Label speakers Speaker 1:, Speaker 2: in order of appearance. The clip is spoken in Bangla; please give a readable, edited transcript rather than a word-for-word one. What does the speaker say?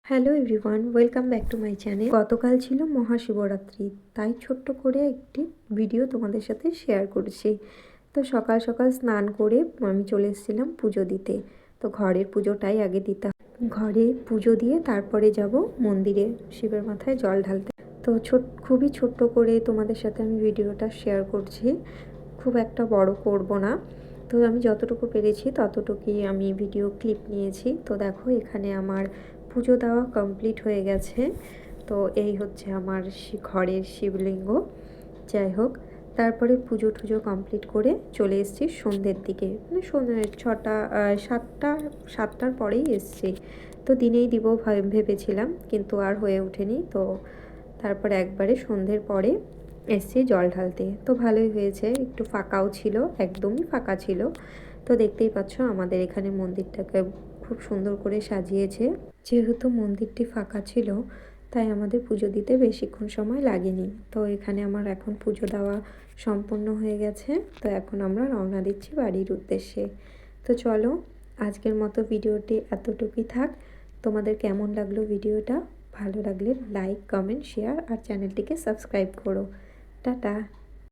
Speaker 1: Hello everyone, welcome back to my channel. গতকাল ছিল মহাশিবরাত্রি, তাই ছোট্ট করে একটি ভিডিও তোমাদের সাথে শেয়ার করছি। তো সকাল সকাল স্নান করে আমি চলে এসেছিলাম পুজো দিতে। তো ঘরের পুজোটাই আগে দিতে হয়। ঘরে পুজো দিয়ে তারপরে যাব মন্দিরে শিবের মাথায় জল ঢালতে। তো খুবই ছোট্ট করে তোমাদের সাথে আমি ভিডিওটা শেয়ার করছি, খুব একটা বড় করব না। তো আমি যতটুকু পেরেছি ততটুকুই আমি ভিডিও ক্লিপ নিয়েছি। তো দেখো এখানে আমার পুজো দেওয়া কমপ্লিট হয়ে গেছে। তো এই হচ্ছে আমার ঘরের শিবলিঙ্গ। যাই হোক, তারপরে পুজো টুজো কমপ্লিট করে চলে এসেছি সন্ধ্যের দিকে, মানে সন্ধ্যে 7টার পরেই এসেছি। তো দিনেই দিব ভেবেছিলাম, কিন্তু আর হয়ে ওঠেনি। তো তারপরে একবারে সন্ধ্যের পরে এসেছি জল ঢালতে। তো ভালোই হয়েছে, একটু ফাঁকাও ছিল, একদমই ফাঁকা ছিল। তো দেখতেই পাচ্ছ আমাদের এখানে মন্দিরটাকে খুব সুন্দর করে সাজিয়েছে। যেহেতু মন্দিরটি ফাঁকা ছিল, তাই আমাদের পুজো দিতে বেশিক্ষণ সময় লাগেনি। তো এখানে আমার এখন পুজো দেওয়া সম্পন্ন হয়ে গেছে। তো এখন আমরা রওনা দিচ্ছি বাড়ির উদ্দেশ্যে। তো চলো, আজকের মতো ভিডিওটি এতটুকুই থাক। তোমাদের কেমন লাগলো ভিডিওটা? ভালো লাগলে লাইক, কমেন্ট, শেয়ার আর চ্যানেলটিকে সাবস্ক্রাইব করো। টাটা।